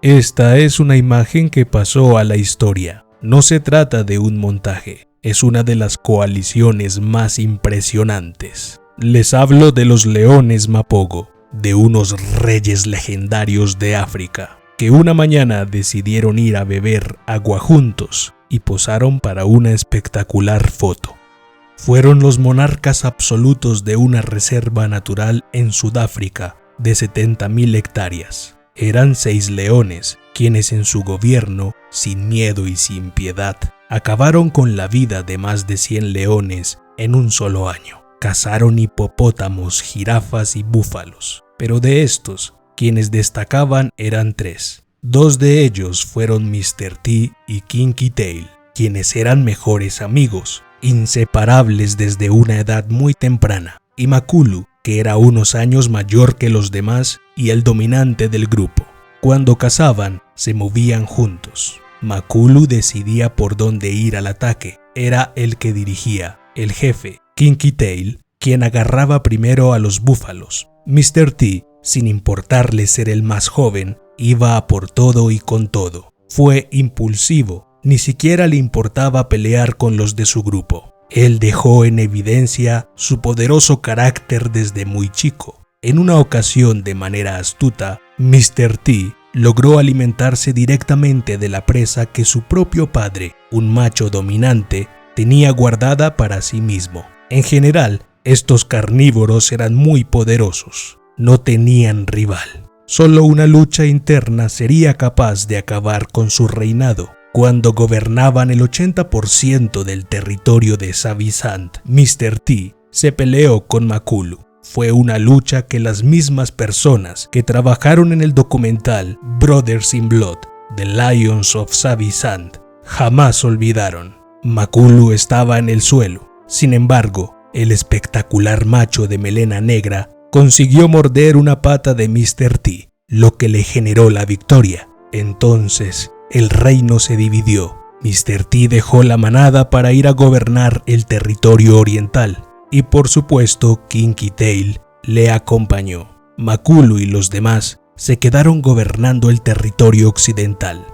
Esta es una imagen que pasó a la historia. No se trata de un montaje, es una de las coaliciones más impresionantes. Les hablo de los leones Mapogo, de unos reyes legendarios de África, que una mañana decidieron ir a beber agua juntos y posaron para una espectacular foto. Fueron los monarcas absolutos de una reserva natural en Sudáfrica de 70.000 hectáreas. Eran 6 leones, quienes en su gobierno, sin miedo y sin piedad, acabaron con la vida de más de 100 leones en un solo año. Cazaron hipopótamos, jirafas y búfalos, pero de estos, quienes destacaban eran 3. 2 de ellos fueron Mr. T y Kinky Tail, quienes eran mejores amigos, inseparables desde una edad muy temprana, y Makulu, que era unos años mayor que los demás y el dominante del grupo. Cuando cazaban, se movían juntos. Makulu decidía por dónde ir al ataque, era el que dirigía, el jefe, Kinky Tail, quien agarraba primero a los búfalos. Mr. T, sin importarle ser el más joven, iba a por todo y con todo. Fue impulsivo, ni siquiera le importaba pelear con los de su grupo. Él dejó en evidencia su poderoso carácter desde muy chico. En una ocasión, de manera astuta, Mr. T logró alimentarse directamente de la presa que su propio padre, un macho dominante, tenía guardada para sí mismo. En general, estos carnívoros eran muy poderosos. No tenían rival. Solo una lucha interna sería capaz de acabar con su reinado. Cuando gobernaban el 80% del territorio de Savisant, Mr. T se peleó con Makulu. Fue una lucha que las mismas personas que trabajaron en el documental Brothers in Blood, The Lions of Savisant, jamás olvidaron. Makulu estaba en el suelo. Sin embargo, el espectacular macho de melena negra consiguió morder una pata de Mr. T, lo que le generó la victoria. Entonces, el reino se dividió. Mr. T dejó la manada para ir a gobernar el territorio oriental, y por supuesto Kinky Tail le acompañó. Makulu y los demás se quedaron gobernando el territorio occidental.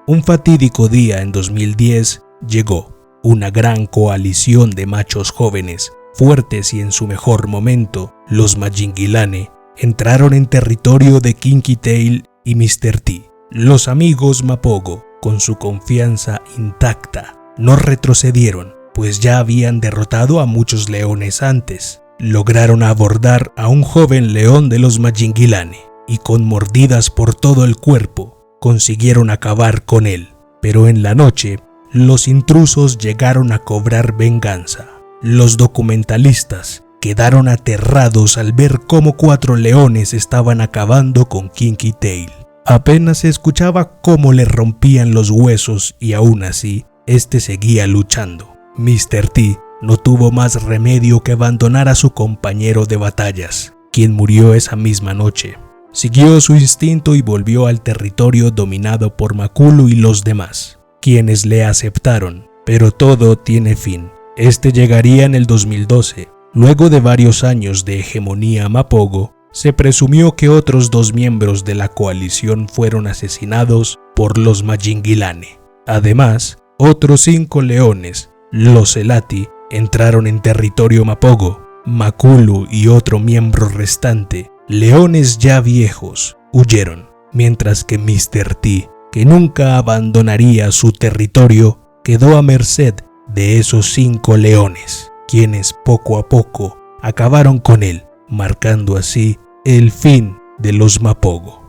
Un fatídico día en 2010 llegó. Una gran coalición de machos jóvenes, fuertes y en su mejor momento, los Majingilane, entraron en territorio de Kinky Tail y Mr. T. Los amigos Mapogo, con su confianza intacta, no retrocedieron, pues ya habían derrotado a muchos leones antes. Lograron abordar a un joven león de los Majingilane y con mordidas por todo el cuerpo consiguieron acabar con él. Pero en la noche, los intrusos llegaron a cobrar venganza. Los documentalistas quedaron aterrados al ver cómo 4 leones estaban acabando con Kinky Tail. Apenas se escuchaba cómo le rompían los huesos y aún así, este seguía luchando. Mr. T no tuvo más remedio que abandonar a su compañero de batallas, quien murió esa misma noche. Siguió su instinto y volvió al territorio dominado por Makulu y los demás, quienes le aceptaron, pero todo tiene fin. Este llegaría en el 2012. Luego de varios años de hegemonía Mapogo, se presumió que otros 2 miembros de la coalición fueron asesinados por los Majingilane. Además, otros 5 leones, los Selati, entraron en territorio Mapogo. Makulu y otro miembro restante, leones ya viejos, huyeron, mientras que Mr. T, que nunca abandonaría su territorio, quedó a merced de esos 5 leones, quienes poco a poco acabaron con él, marcando así el fin de los Mapogo.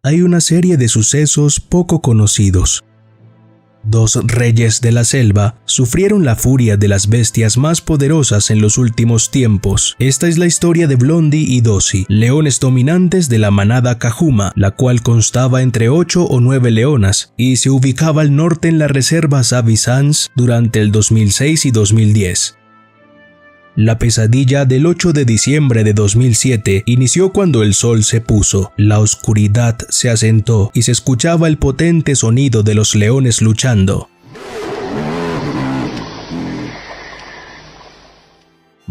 Hay una serie de sucesos poco conocidos. 2 reyes de la selva sufrieron la furia de las bestias más poderosas en los últimos tiempos. Esta es la historia de Blondie y Dosi, leones dominantes de la manada Kahuma, la cual constaba entre 8 o 9 leonas y se ubicaba al norte en la reserva Savisant durante el 2006 y 2010. La pesadilla del 8 de diciembre de 2007 inició cuando el sol se puso, la oscuridad se asentó y se escuchaba el potente sonido de los leones luchando.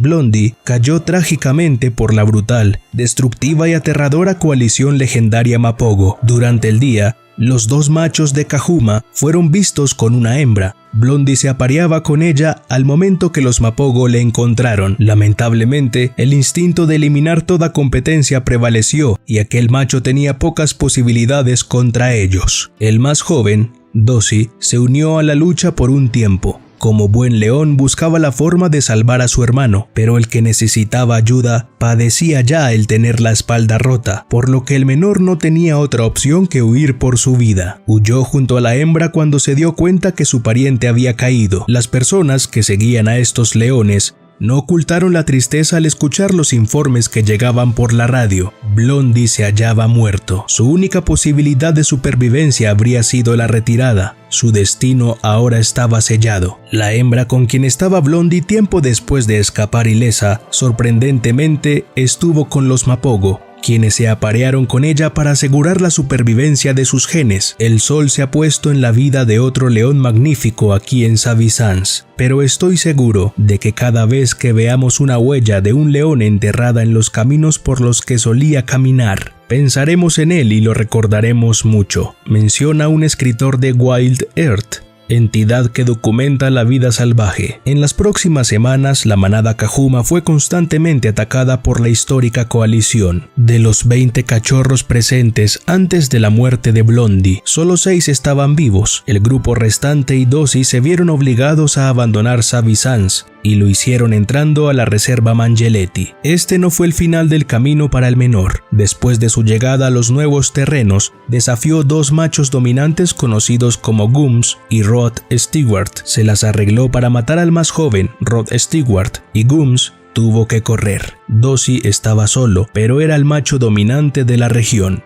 Blondie cayó trágicamente por la brutal, destructiva y aterradora coalición legendaria Mapogo. Durante el día, los dos machos de Kahuma fueron vistos con una hembra. Blondie se apareaba con ella al momento que los Mapogo le encontraron. Lamentablemente, el instinto de eliminar toda competencia prevaleció y aquel macho tenía pocas posibilidades contra ellos. El más joven, Dosi, se unió a la lucha por un tiempo. Como buen león buscaba la forma de salvar a su hermano, pero el que necesitaba ayuda padecía ya el tener la espalda rota, por lo que el menor no tenía otra opción que huir por su vida. Huyó junto a la hembra cuando se dio cuenta que su pariente había caído. Las personas que seguían a estos leones no ocultaron la tristeza al escuchar los informes que llegaban por la radio. Blondie se hallaba muerto. Su única posibilidad de supervivencia habría sido la retirada. Su destino ahora estaba sellado. La hembra con quien estaba Blondie tiempo después de escapar ilesa, sorprendentemente estuvo con los Mapogo, quienes se aparearon con ella para asegurar la supervivencia de sus genes. El sol se ha puesto en la vida de otro león magnífico aquí en Savisans, pero estoy seguro de que cada vez que veamos una huella de un león enterrada en los caminos por los que solía caminar, pensaremos en él y lo recordaremos mucho, menciona un escritor de Wild Earth, entidad que documenta la vida salvaje. En las próximas semanas, la manada Kahuma fue constantemente atacada por la histórica coalición. De los 20 cachorros presentes antes de la muerte de Blondie, solo 6 estaban vivos. El grupo restante y Dosi se vieron obligados a abandonar Savisans y lo hicieron entrando a la reserva Mangeletti. Este no fue el final del camino para el menor. Después de su llegada a los nuevos terrenos, desafió 2 machos dominantes conocidos como Gums y Rod Stewart. Se las arregló para matar al más joven, Rod Stewart, y Gums tuvo que correr. Dosi estaba solo, pero era el macho dominante de la región.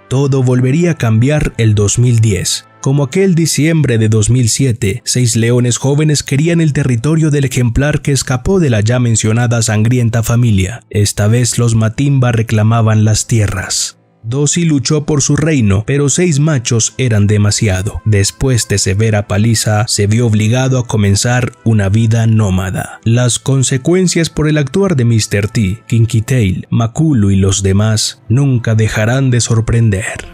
Todo volvería a cambiar el 2010. Como aquel diciembre de 2007, 6 leones jóvenes querían el territorio del ejemplar que escapó de la ya mencionada sangrienta familia. Esta vez los Matimba reclamaban las tierras. Dosi luchó por su reino, pero 6 machos eran demasiado. Después de severa paliza, se vio obligado a comenzar una vida nómada. Las consecuencias por el actuar de Mr. T, Kinky Tail, Makulu y los demás nunca dejarán de sorprender.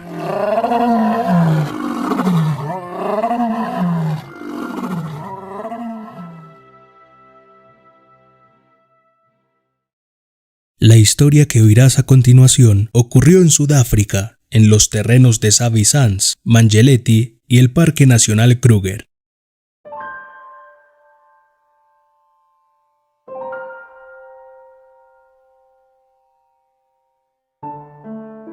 La historia que oirás a continuación ocurrió en Sudáfrica, en los terrenos de Savisans, Mangeletti y el Parque Nacional Kruger.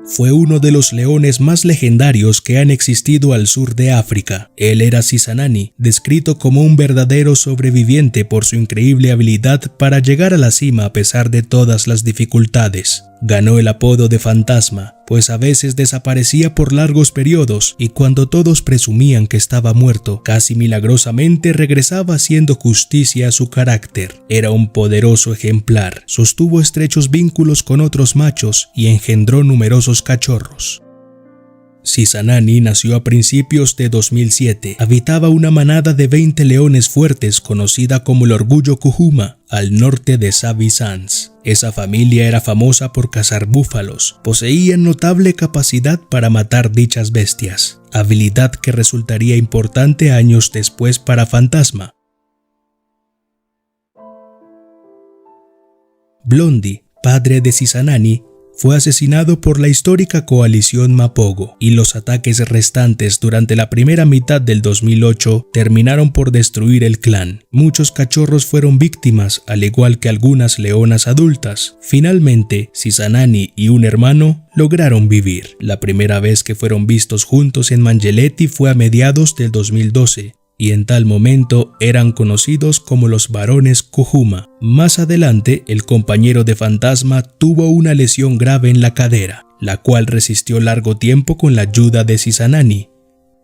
Fue uno de los leones más legendarios que han existido al sur de África. Él era Sisanani, descrito como un verdadero sobreviviente por su increíble habilidad para llegar a la cima a pesar de todas las dificultades. Ganó el apodo de fantasma, pues a veces desaparecía por largos periodos y cuando todos presumían que estaba muerto, casi milagrosamente regresaba haciendo justicia a su carácter. Era un poderoso ejemplar, sostuvo estrechos vínculos con otros machos y engendró numerosos cachorros. Sisanani nació a principios de 2007. Habitaba una manada de 20 leones fuertes conocida como el Orgullo Kuhuma, al norte de Savisans. Esa familia era famosa por cazar búfalos. Poseían notable capacidad para matar dichas bestias, habilidad que resultaría importante años después para Fantasma. Blondie, padre de Sisanani, fue asesinado por la histórica coalición Mapogo, y los ataques restantes durante la primera mitad del 2008 terminaron por destruir el clan. Muchos cachorros fueron víctimas, al igual que algunas leonas adultas. Finalmente, Sisanani y un hermano lograron vivir. La primera vez que fueron vistos juntos en Mangeletti fue a mediados del 2012. Y en tal momento eran conocidos como los varones Kuhuma. Más adelante, el compañero de Fantasma tuvo una lesión grave en la cadera, la cual resistió largo tiempo con la ayuda de Sisanani,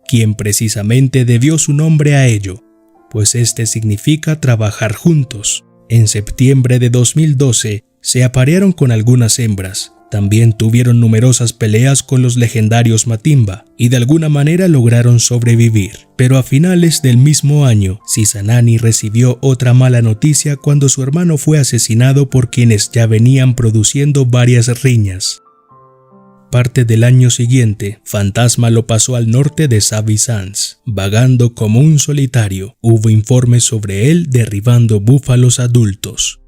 quien precisamente debió su nombre a ello, pues este significa trabajar juntos. En septiembre de 2012, se aparearon con algunas hembras, También tuvieron numerosas peleas con los legendarios Matimba y de alguna manera lograron sobrevivir. Pero a finales del mismo año, Cisanani recibió otra mala noticia cuando su hermano fue asesinado por quienes ya venían produciendo varias riñas. Parte del año siguiente, Fantasma lo pasó al norte de Savvy Sands, vagando como un solitario. Hubo informes sobre él derribando búfalos adultos.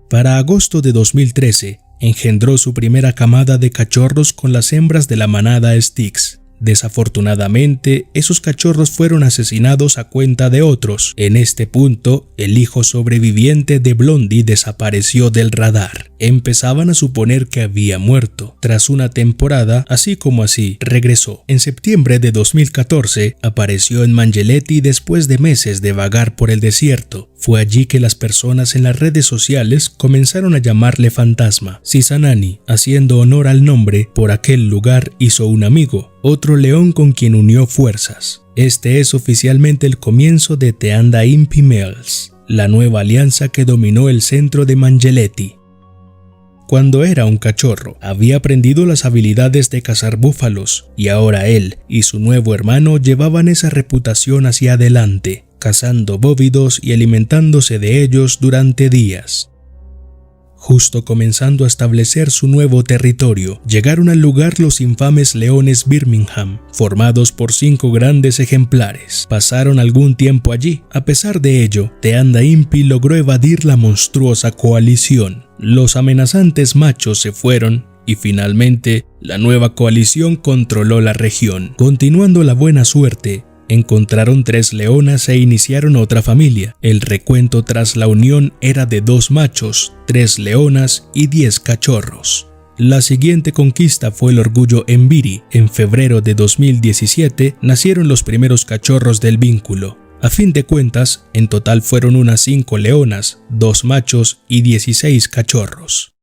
Para agosto de 2013, engendró su primera camada de cachorros con las hembras de la manada Styx. Desafortunadamente, esos cachorros fueron asesinados a cuenta de otros. En este punto, el hijo sobreviviente de Blondie desapareció del radar. Empezaban a suponer que había muerto. Tras una temporada, así como así, regresó. En septiembre de 2014, apareció en Mangeletti después de meses de vagar por el desierto. Fue allí que las personas en las redes sociales comenzaron a llamarle Fantasma. Cisanani, haciendo honor al nombre, por aquel lugar hizo un amigo, otro león con quien unió fuerzas. Este es oficialmente el comienzo de Teanda Impi Males, la nueva alianza que dominó el centro de Mangeletti. Cuando era un cachorro, había aprendido las habilidades de cazar búfalos, y ahora él y su nuevo hermano llevaban esa reputación hacia adelante, cazando bóvidos y alimentándose de ellos durante días. Justo comenzando a establecer su nuevo territorio, llegaron al lugar los infames leones Birmingham, formados por 5 grandes ejemplares. Pasaron algún tiempo allí. A pesar de ello, Teanda Impi logró evadir la monstruosa coalición. Los amenazantes machos se fueron y finalmente la nueva coalición controló la región. Continuando la buena suerte, encontraron 3 leonas e iniciaron otra familia. El recuento tras la unión era de 2 machos, 3 leonas y 10 cachorros. La siguiente conquista fue el orgullo Mbiri. En febrero de 2017 nacieron los primeros cachorros del vínculo. A fin de cuentas, en total fueron unas 5 leonas, 2 machos y 16 cachorros.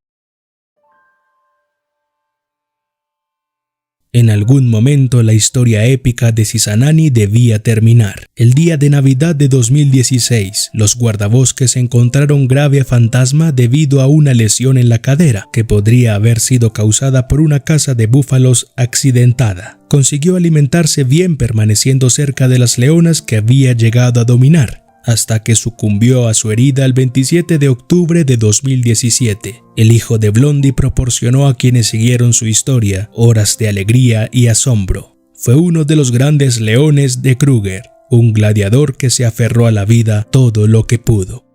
En algún momento la historia épica de Cisanani debía terminar. El día de Navidad de 2016, los guardabosques encontraron grave a Fantasma debido a una lesión en la cadera, que podría haber sido causada por una caza de búfalos accidentada. Consiguió alimentarse bien permaneciendo cerca de las leonas que había llegado a dominar, hasta que sucumbió a su herida el 27 de octubre de 2017. El hijo de Blondie proporcionó a quienes siguieron su historia horas de alegría y asombro. Fue uno de los grandes leones de Kruger, un gladiador que se aferró a la vida todo lo que pudo.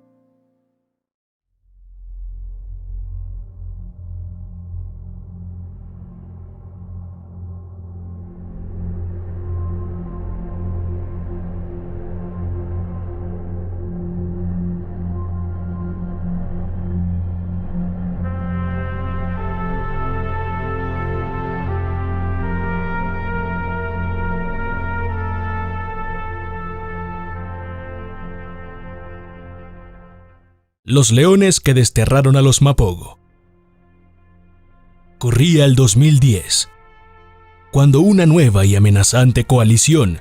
Los leones que desterraron a los Mapogo. Corría el 2010, cuando una nueva y amenazante coalición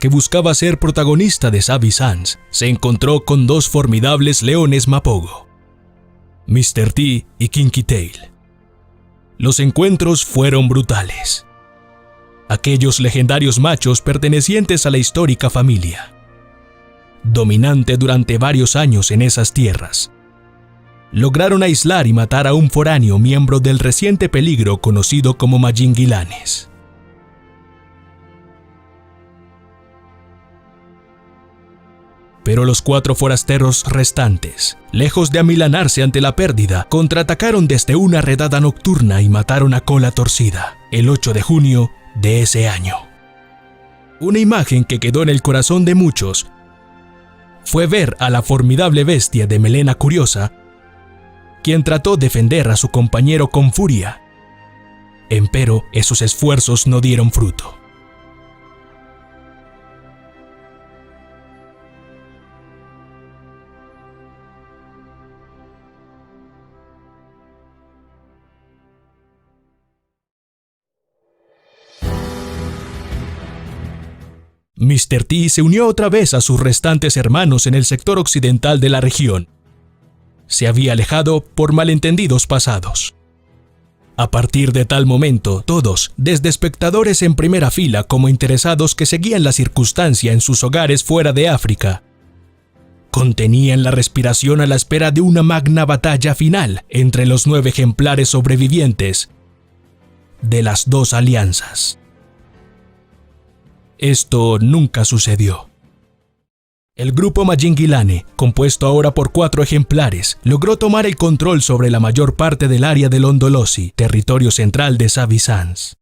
que buscaba ser protagonista de Savvy Sands se encontró con 2 formidables leones Mapogo, Mr. T y Kinky Tail. Los encuentros fueron brutales. Aquellos legendarios machos pertenecientes a la histórica familia, dominante durante varios años en esas tierras, lograron aislar y matar a un foráneo miembro del reciente peligro conocido como Majingilanes. Pero los 4 forasteros restantes, lejos de amilanarse ante la pérdida, contraatacaron desde una redada nocturna y mataron a Cola Torcida el 8 de junio de ese año. Una imagen que quedó en el corazón de muchos fue ver a la formidable bestia de melena curiosa, quien trató de defender a su compañero con furia. Empero, esos esfuerzos no dieron fruto. Mr. T se unió otra vez a sus restantes hermanos en el sector occidental de la región. Se había alejado por malentendidos pasados. A partir de tal momento, todos, desde espectadores en primera fila como interesados que seguían la circunstancia en sus hogares fuera de África, contenían la respiración a la espera de una magna batalla final entre los 9 ejemplares sobrevivientes de las dos alianzas. Esto nunca sucedió. El grupo Majingilane, compuesto ahora por 4 ejemplares, logró tomar el control sobre la mayor parte del área de Londolosi, territorio central de Savi Sands.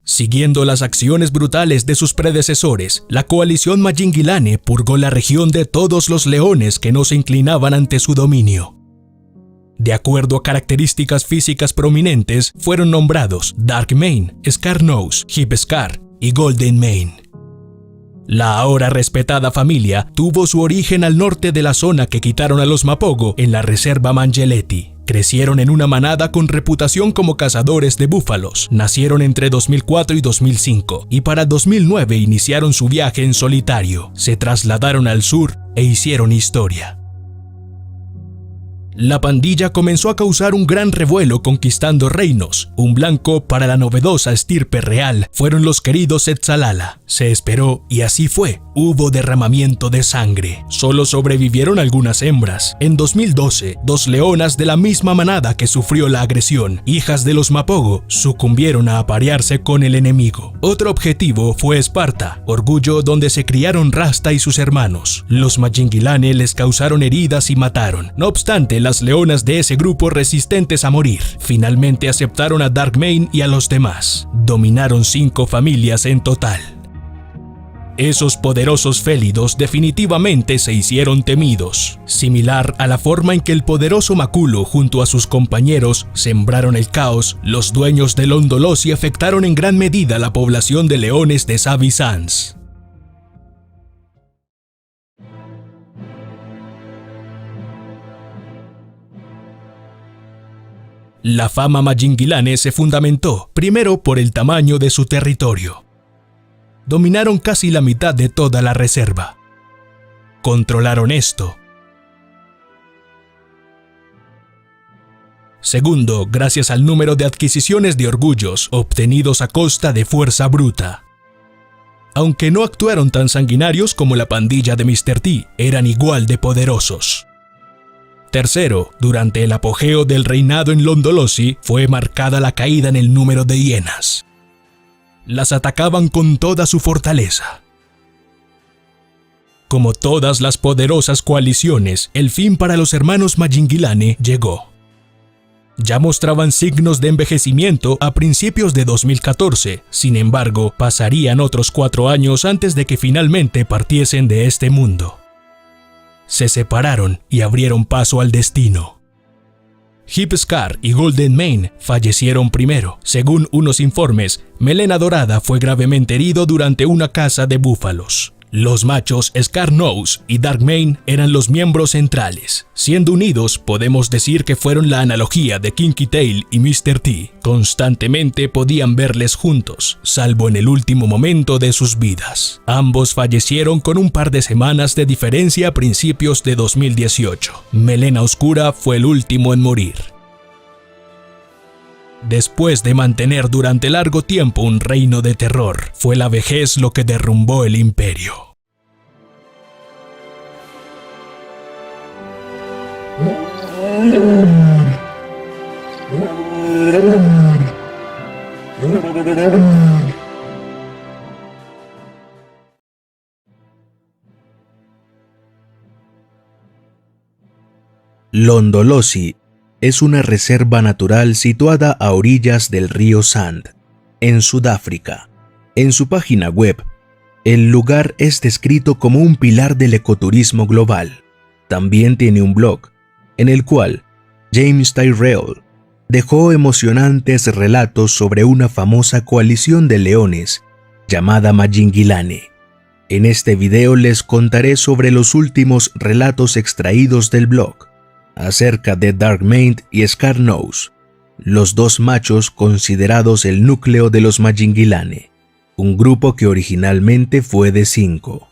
Siguiendo las acciones brutales de sus predecesores, la coalición Majingilane purgó la región de todos los leones que no se inclinaban ante su dominio. De acuerdo a características físicas prominentes, fueron nombrados Darkmane, Scarnose, Hipscar y Golden Mane. La ahora respetada familia tuvo su origen al norte de la zona que quitaron a los Mapogo en la reserva Mangeletti. Crecieron en una manada con reputación como cazadores de búfalos. Nacieron entre 2004 y 2005 y para 2009 iniciaron su viaje en solitario. Se trasladaron al sur e hicieron historia. La pandilla comenzó a causar un gran revuelo conquistando reinos. Un blanco para la novedosa estirpe real fueron los queridos Etzalala. Se esperó y así fue. Hubo derramamiento de sangre. Solo sobrevivieron algunas hembras. En 2012, 2 leonas de la misma manada que sufrió la agresión, hijas de los Mapogo, sucumbieron a aparearse con el enemigo. Otro objetivo fue Esparta, orgullo donde se criaron Rasta y sus hermanos. Los Majingilane les causaron heridas y mataron. No obstante, las leonas de ese grupo resistentes a morir finalmente aceptaron a Darkmane y a los demás. Dominaron 5 familias en total. Esos poderosos félidos definitivamente se hicieron temidos, similar a la forma en que el poderoso Maculo junto a sus compañeros sembraron el caos. Los dueños de Londolosi afectaron en gran medida la población de leones de Savi Sands. La fama Majingilane se fundamentó, primero por el tamaño de su territorio. Dominaron casi la mitad de toda la reserva. Controlaron esto. Segundo, gracias al número de adquisiciones de orgullos obtenidos a costa de fuerza bruta. Aunque no actuaron tan sanguinarios como la pandilla de Mr. T, eran igual de poderosos. Tercero, durante el apogeo del reinado en Londolosi, fue marcada la caída en el número de hienas. Las atacaban con toda su fortaleza. Como todas las poderosas coaliciones, el fin para los hermanos Majingilane llegó. Ya mostraban signos de envejecimiento a principios de 2014, sin embargo, pasarían otros 4 años antes de que finalmente partiesen de este mundo. Se separaron y abrieron paso al destino. Hipscar y Golden Mane fallecieron primero. Según unos informes, Melena Dorada fue gravemente herido durante una caza de búfalos. Los machos Scarnose y Darkmane eran los miembros centrales. Siendo unidos, podemos decir que fueron la analogía de Kinky Tail y Mr. T. Constantemente podían verles juntos, salvo en el último momento de sus vidas. Ambos fallecieron con un par de semanas de diferencia a principios de 2018. Melena Oscura fue el último en morir. Después de mantener durante largo tiempo un reino de terror, fue la vejez lo que derrumbó el imperio. Londolosi es una reserva natural situada a orillas del río Sand, en Sudáfrica. En su página web, el lugar es descrito como un pilar del ecoturismo global. También tiene un blog, en el cual James Tyrrell dejó emocionantes relatos sobre una famosa coalición de leones llamada Majingilane. En este video les contaré sobre los últimos relatos extraídos del blog, acerca de Darkmane y Scarnose, los 2 machos considerados el núcleo de los Majingilane, un grupo que originalmente fue de 5.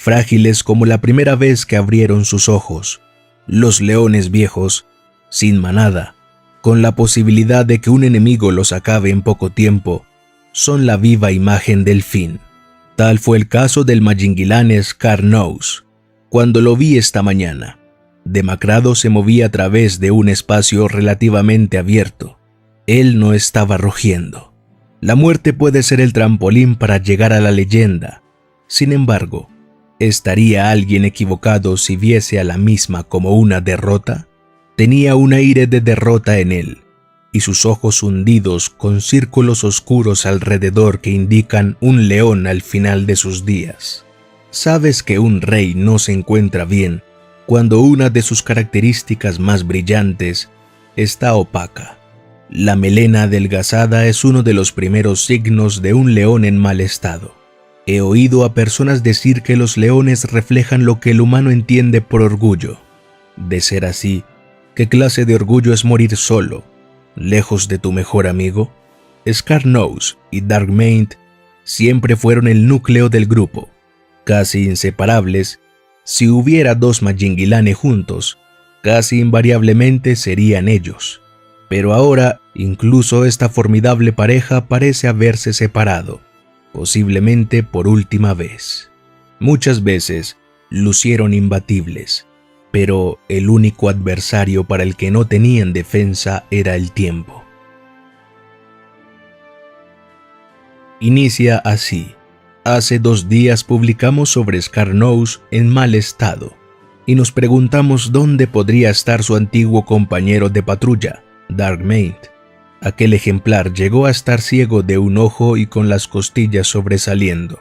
frágiles como la primera vez que abrieron sus ojos. Los leones viejos, sin manada, con la posibilidad de que un enemigo los acabe en poco tiempo, son la viva imagen del fin. Tal fue el caso del Majinguilán Scar-Nose. Cuando lo vi esta mañana, demacrado, se movía a través de un espacio relativamente abierto. Él no estaba rugiendo. La muerte puede ser el trampolín para llegar a la leyenda. Sin embargo, ¿estaría alguien equivocado si viese a la misma como una derrota? Tenía un aire de derrota en él, y sus ojos hundidos con círculos oscuros alrededor que indican un león al final de sus días. Sabes que un rey no se encuentra bien cuando una de sus características más brillantes está opaca. La melena adelgazada es uno de los primeros signos de un león en mal estado. He oído a personas decir que los leones reflejan lo que el humano entiende por orgullo. De ser así, ¿qué clase de orgullo es morir solo, lejos de tu mejor amigo? Scar-Nose y Darkmane siempre fueron el núcleo del grupo, casi inseparables. Si hubiera dos Majinguilane juntos, casi invariablemente serían ellos. Pero ahora, incluso esta formidable pareja parece haberse separado, posiblemente por última vez. Muchas veces lucieron imbatibles, pero el único adversario para el que no tenían defensa era el tiempo. Inicia así. Hace 2 días publicamos sobre Scar-Nose en mal estado, y nos preguntamos dónde podría estar su antiguo compañero de patrulla, Darkmane. Aquel ejemplar llegó a estar ciego de un ojo y con las costillas sobresaliendo.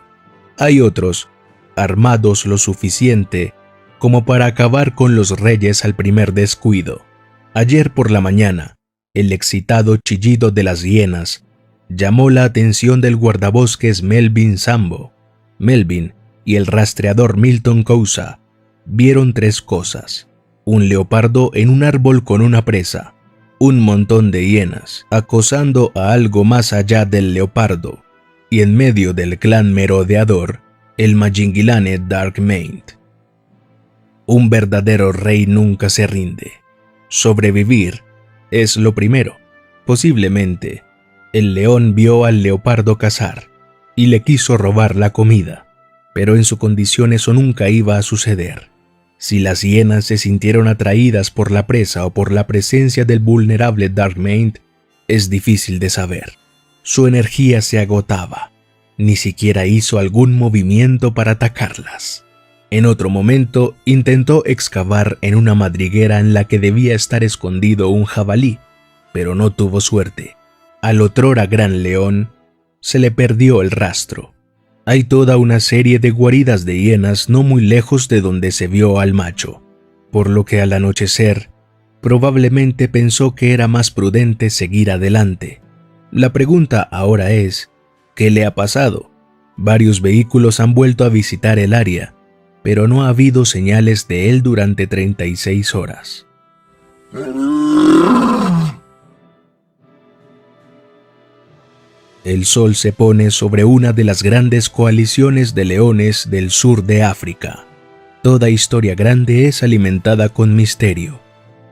Hay otros, armados lo suficiente como para acabar con los reyes al primer descuido. Ayer por la mañana, el excitado chillido de las hienas llamó la atención del guardabosques Melvin Sambo. Melvin y el rastreador Milton Cousa vieron 3 cosas: un leopardo en un árbol con una presa, un montón de hienas acosando a algo más allá del leopardo, y en medio del clan merodeador, el Majinguilane Darkmane. Un verdadero rey nunca se rinde. Sobrevivir es lo primero. Posiblemente, el león vio al leopardo cazar y le quiso robar la comida, pero en su condición eso nunca iba a suceder. Si las hienas se sintieron atraídas por la presa o por la presencia del vulnerable Darkmane, es difícil de saber. Su energía se agotaba. Ni siquiera hizo algún movimiento para atacarlas. En otro momento, intentó excavar en una madriguera en la que debía estar escondido un jabalí, pero no tuvo suerte. Al otrora gran león se le perdió el rastro. Hay toda una serie de guaridas de hienas no muy lejos de donde se vio al macho, por lo que al anochecer probablemente pensó que era más prudente seguir adelante. La pregunta ahora es, ¿qué le ha pasado? Varios vehículos han vuelto a visitar el área, pero no ha habido señales de él durante 36 horas. El sol se pone sobre una de las grandes coaliciones de leones del sur de África. Toda historia grande es alimentada con misterio.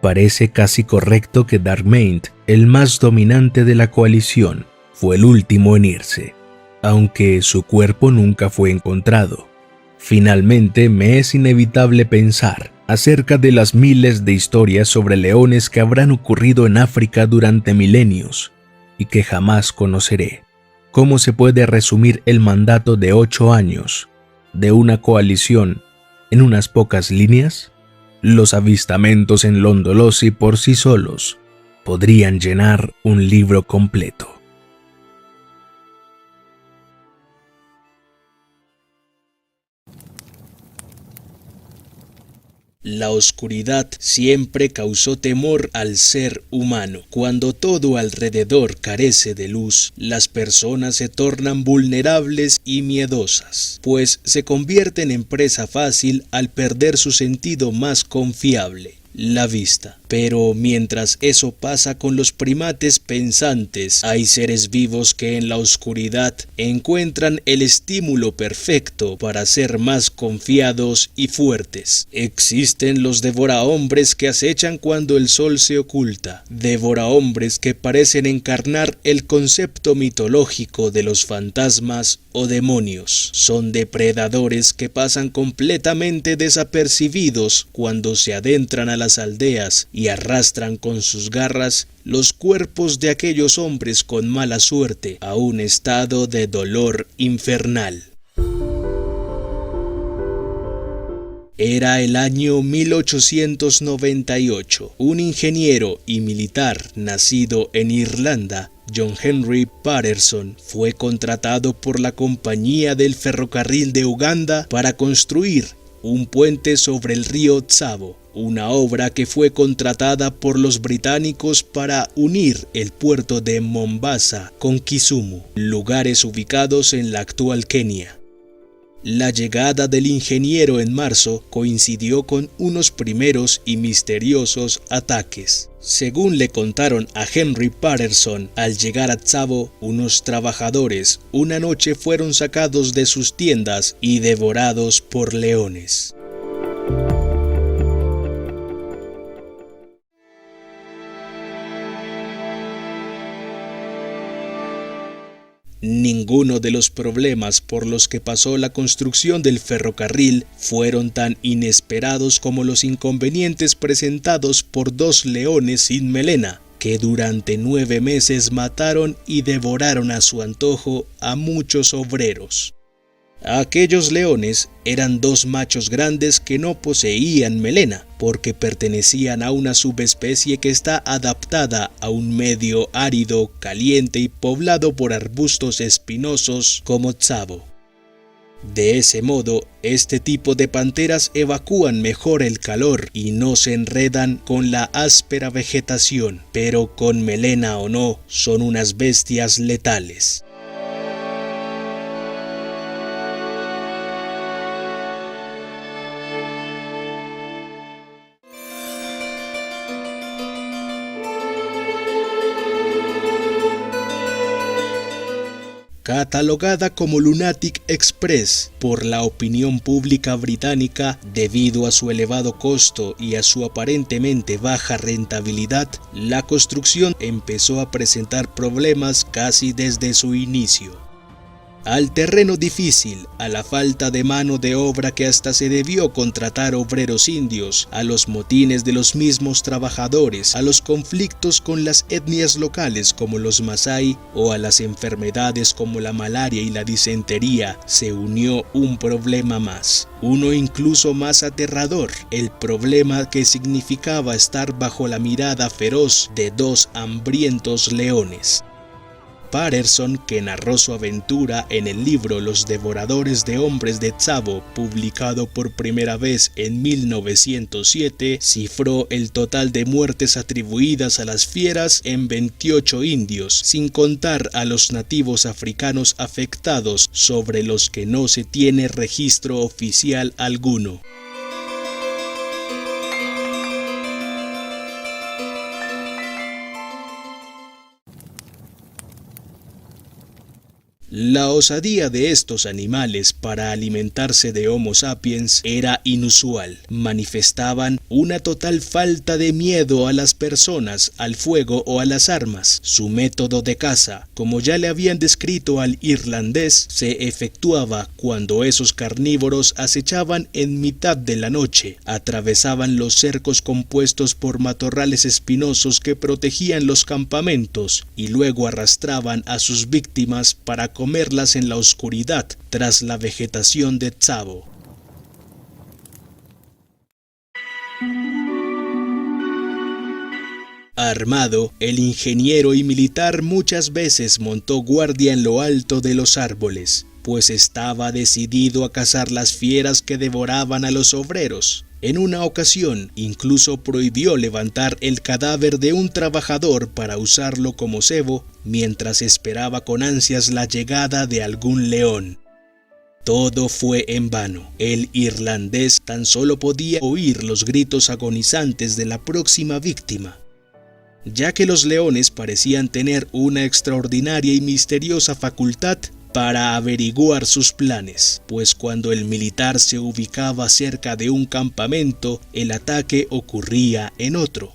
Parece casi correcto que Darkmane, el más dominante de la coalición, fue el último en irse, aunque su cuerpo nunca fue encontrado. Finalmente, me es inevitable pensar acerca de las miles de historias sobre leones que habrán ocurrido en África durante milenios y que jamás conoceré. ¿Cómo se puede resumir el mandato de 8 años de una coalición en unas pocas líneas? Los avistamientos en Londolozi por sí solos podrían llenar un libro completo. La oscuridad siempre causó temor al ser humano. Cuando todo alrededor carece de luz, las personas se tornan vulnerables y miedosas, pues se convierten en presa fácil al perder su sentido más confiable. la vista. Pero mientras eso pasa con los primates pensantes, hay seres vivos que en la oscuridad encuentran el estímulo perfecto para ser más confiados y fuertes. Existen los devorahombres que acechan cuando el sol se oculta, devorahombres que parecen encarnar el concepto mitológico de los fantasmas o demonios. Son depredadores que pasan completamente desapercibidos cuando se adentran a las aldeas y arrastran con sus garras los cuerpos de aquellos hombres con mala suerte a un estado de dolor infernal. Era el año 1898. Un ingeniero y militar nacido en Irlanda, John Henry Patterson, fue contratado por la Compañía del Ferrocarril de Uganda para construir un puente sobre el río Tsavo, una obra que fue contratada por los británicos para unir el puerto de Mombasa con Kisumu, lugares ubicados en la actual Kenia. La llegada del ingeniero en marzo coincidió con unos primeros y misteriosos ataques. Según le contaron a Henry Patterson, al llegar a Tsavo, unos trabajadores una noche fueron sacados de sus tiendas y devorados por leones. Ninguno de los problemas por los que pasó la construcción del ferrocarril fueron tan inesperados como los inconvenientes presentados por dos leones sin melena, que durante 9 meses mataron y devoraron a su antojo a muchos obreros. Aquellos leones eran 2 machos grandes que no poseían melena, porque pertenecían a una subespecie que está adaptada a un medio árido, caliente y poblado por arbustos espinosos como Tsavo. De ese modo, este tipo de panteras evacúan mejor el calor y no se enredan con la áspera vegetación, pero con melena o no, son unas bestias letales. Catalogada como Lunatic Express por la opinión pública británica debido a su elevado costo y a su aparentemente baja rentabilidad, la construcción empezó a presentar problemas casi desde su inicio. Al terreno difícil, a la falta de mano de obra que hasta se debió contratar obreros indios, a los motines de los mismos trabajadores, a los conflictos con las etnias locales como los masái o a las enfermedades como la malaria y la disentería, se unió un problema más, uno incluso más aterrador, el problema que significaba estar bajo la mirada feroz de 2 hambrientos leones. Patterson, que narró su aventura en el libro Los devoradores de hombres de Tsavo, publicado por primera vez en 1907, cifró el total de muertes atribuidas a las fieras en 28 indios, sin contar a los nativos africanos afectados, sobre los que no se tiene registro oficial alguno. La osadía de estos animales para alimentarse de Homo sapiens era inusual. Manifestaban una total falta de miedo a las personas, al fuego o a las armas. Su método de caza, como ya le habían descrito al irlandés, se efectuaba cuando esos carnívoros acechaban en mitad de la noche, atravesaban los cercos compuestos por matorrales espinosos que protegían los campamentos y luego arrastraban a sus víctimas para comerlas en la oscuridad tras la vegetación de Tsavo. Armado, el ingeniero y militar muchas veces montó guardia en lo alto de los árboles, pues estaba decidido a cazar las fieras que devoraban a los obreros. En una ocasión, incluso prohibió levantar el cadáver de un trabajador para usarlo como cebo, mientras esperaba con ansias la llegada de algún león. Todo fue en vano. El irlandés tan solo podía oír los gritos agonizantes de la próxima víctima, ya que los leones parecían tener una extraordinaria y misteriosa facultad para averiguar sus planes, pues cuando el militar se ubicaba cerca de un campamento, el ataque ocurría en otro.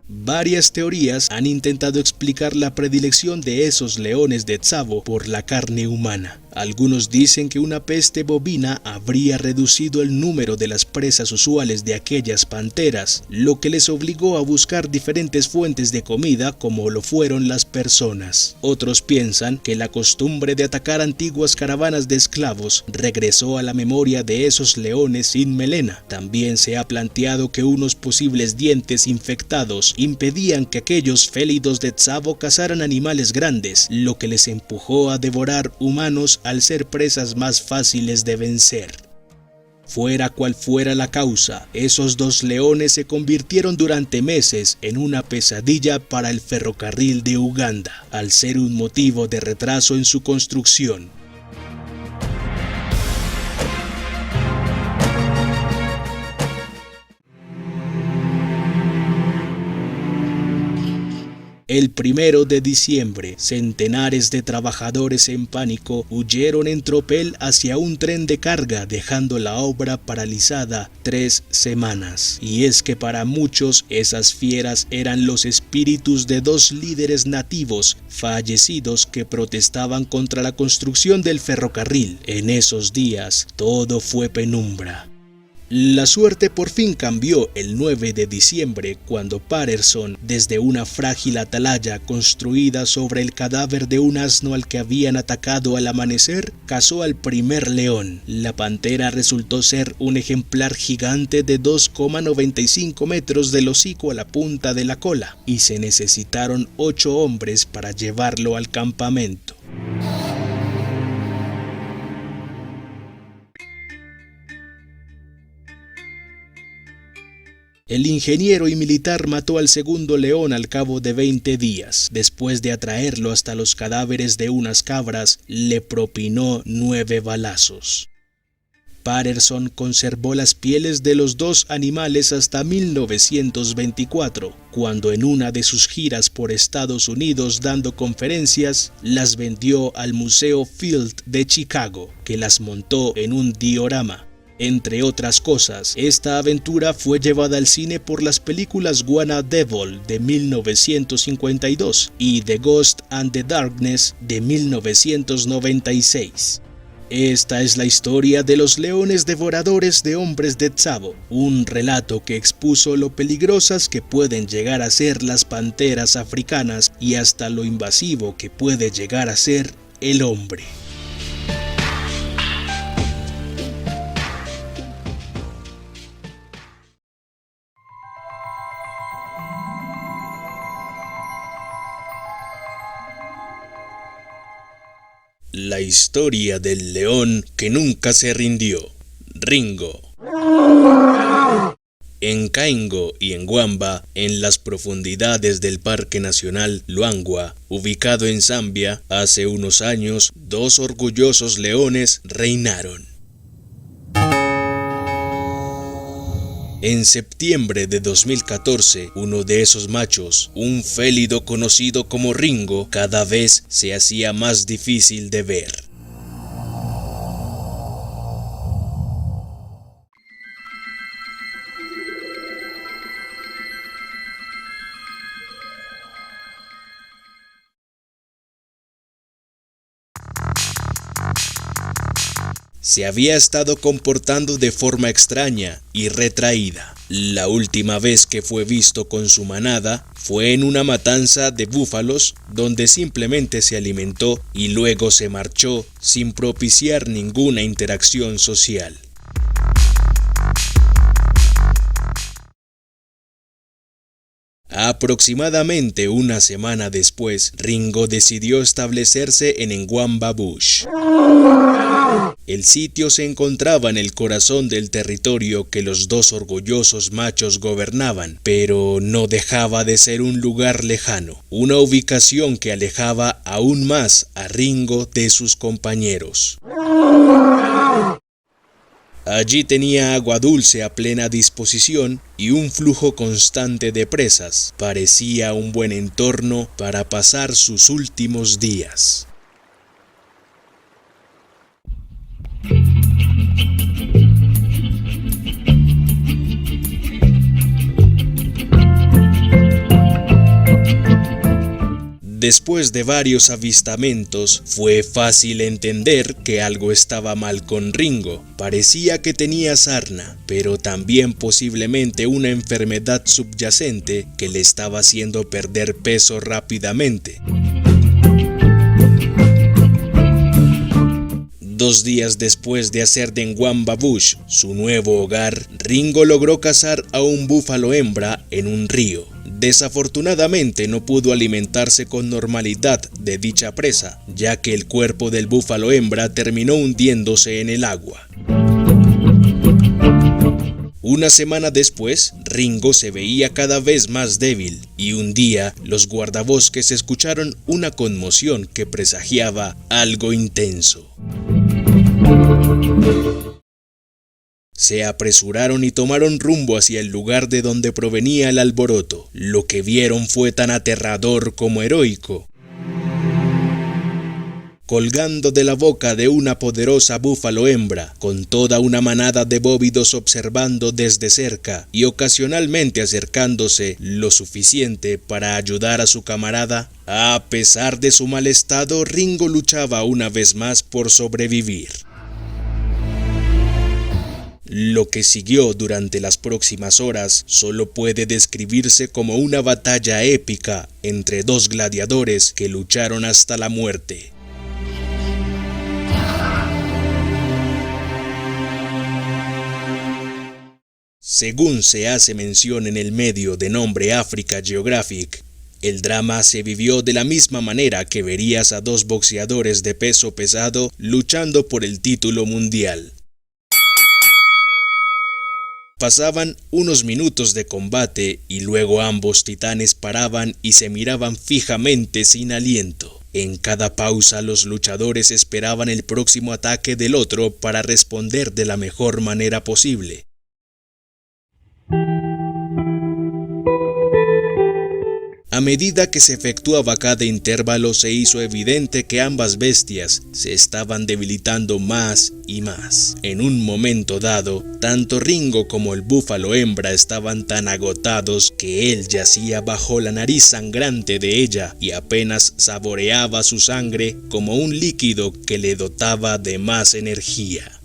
Varias teorías han intentado explicar la predilección de esos leones de Tsavo por la carne humana. Algunos dicen que una peste bovina habría reducido el número de las presas usuales de aquellas panteras, lo que les obligó a buscar diferentes fuentes de comida como lo fueron las personas. Otros piensan que la costumbre de atacar antiguas caravanas de esclavos regresó a la memoria de esos leones sin melena. También se ha planteado que unos posibles dientes infectados impedían que aquellos félidos de Tsavo cazaran animales grandes, lo que les empujó a devorar humanos al ser presas más fáciles de vencer. Fuera cual fuera la causa, esos dos leones se convirtieron durante meses en una pesadilla para el ferrocarril de Uganda, al ser un motivo de retraso en su construcción. El 1 de diciembre, centenares de trabajadores en pánico huyeron en tropel hacia un tren de carga, dejando la obra paralizada 3 semanas. Y es que para muchos esas fieras eran los espíritus de 2 líderes nativos fallecidos que protestaban contra la construcción del ferrocarril. En esos días todo fue penumbra. La suerte por fin cambió el 9 de diciembre cuando Patterson, desde una frágil atalaya construida sobre el cadáver de un asno al que habían atacado al amanecer, cazó al primer león. La pantera resultó ser un ejemplar gigante de 2,95 metros del hocico a la punta de la cola, y se necesitaron 8 hombres para llevarlo al campamento. El ingeniero y militar mató al segundo león al cabo de 20 días. Después de atraerlo hasta los cadáveres de unas cabras, le propinó 9 balazos. Patterson conservó las pieles de los 2 animales hasta 1924, cuando en una de sus giras por Estados Unidos dando conferencias, las vendió al Museo Field de Chicago, que las montó en un diorama. Entre otras cosas, esta aventura fue llevada al cine por las películas Wanna Devil de 1952 y The Ghost and the Darkness de 1996. Esta es la historia de los leones devoradores de hombres de Tsavo, un relato que expuso lo peligrosas que pueden llegar a ser las panteras africanas y hasta lo invasivo que puede llegar a ser el hombre. La historia del león que nunca se rindió. Ringo. En Kaingo y en Wamba, en las profundidades del Parque Nacional Luangwa, ubicado en Zambia, hace unos años, 2 orgullosos leones reinaron. En septiembre de 2014, uno de esos machos, un félido conocido como Ringo, cada vez se hacía más difícil de ver. Se había estado comportando de forma extraña y retraída. La última vez que fue visto con su manada fue en una matanza de búfalos donde simplemente se alimentó y luego se marchó sin propiciar ninguna interacción social. Aproximadamente una semana después, Ringo decidió establecerse en Ngwamba Bush. El sitio se encontraba en el corazón del territorio que los dos orgullosos machos gobernaban, pero no dejaba de ser un lugar lejano, una ubicación que alejaba aún más a Ringo de sus compañeros. Allí tenía agua dulce a plena disposición y un flujo constante de presas. Parecía un buen entorno para pasar sus últimos días. Después de varios avistamientos, fue fácil entender que algo estaba mal con Ringo. Parecía que tenía sarna, pero también posiblemente una enfermedad subyacente que le estaba haciendo perder peso rápidamente. 2 días después de hacer de Ngwamba Bush su nuevo hogar, Ringo logró cazar a un búfalo hembra en un río. Desafortunadamente no pudo alimentarse con normalidad de dicha presa, ya que el cuerpo del búfalo hembra terminó hundiéndose en el agua. Una semana después, Ringo se veía cada vez más débil, y un día los guardabosques escucharon una conmoción que presagiaba algo intenso. Se apresuraron y tomaron rumbo hacia el lugar de donde provenía el alboroto. Lo que vieron fue tan aterrador como heroico. Colgando de la boca de una poderosa búfalo hembra, con toda una manada de bóvidos observando desde cerca y ocasionalmente acercándose lo suficiente para ayudar a su camarada, a pesar de su mal estado, Ringo luchaba una vez más por sobrevivir. Lo que siguió durante las próximas horas solo puede describirse como una batalla épica entre dos gladiadores que lucharon hasta la muerte. Según se hace mención en el medio de nombre Africa Geographic, el drama se vivió de la misma manera que verías a dos boxeadores de peso pesado luchando por el título mundial. Pasaban unos minutos de combate y luego ambos titanes paraban y se miraban fijamente sin aliento. En cada pausa los luchadores esperaban el próximo ataque del otro para responder de la mejor manera posible. A medida que se efectuaba cada intervalo, se hizo evidente que ambas bestias se estaban debilitando más y más. En un momento dado, tanto Ringo como el búfalo hembra estaban tan agotados que él yacía bajo la nariz sangrante de ella y apenas saboreaba su sangre como un líquido que le dotaba de más energía.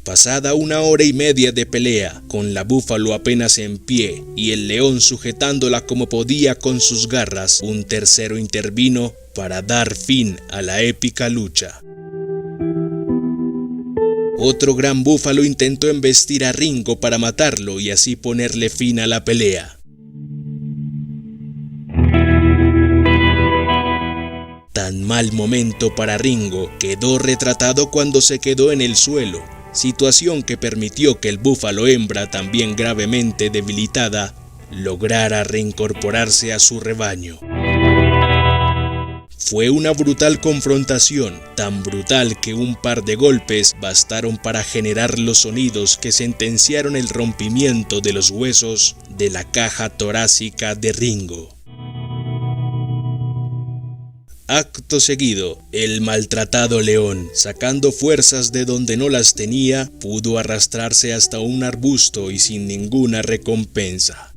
Pasada 1 hora y media de pelea, con la búfalo apenas en pie y el león sujetándola como podía con sus garras, un tercero intervino para dar fin a la épica lucha. Otro gran búfalo intentó embestir a Ringo para matarlo y así ponerle fin a la pelea. Tan mal momento para Ringo quedó retratado cuando se quedó en el suelo, situación que permitió que el búfalo hembra, también gravemente debilitada, lograra reincorporarse a su rebaño. Fue una brutal confrontación, tan brutal que un par de golpes bastaron para generar los sonidos que sentenciaron el rompimiento de los huesos de la caja torácica de Ringo. Acto seguido, el maltratado león, sacando fuerzas de donde no las tenía, pudo arrastrarse hasta un arbusto y sin ninguna recompensa.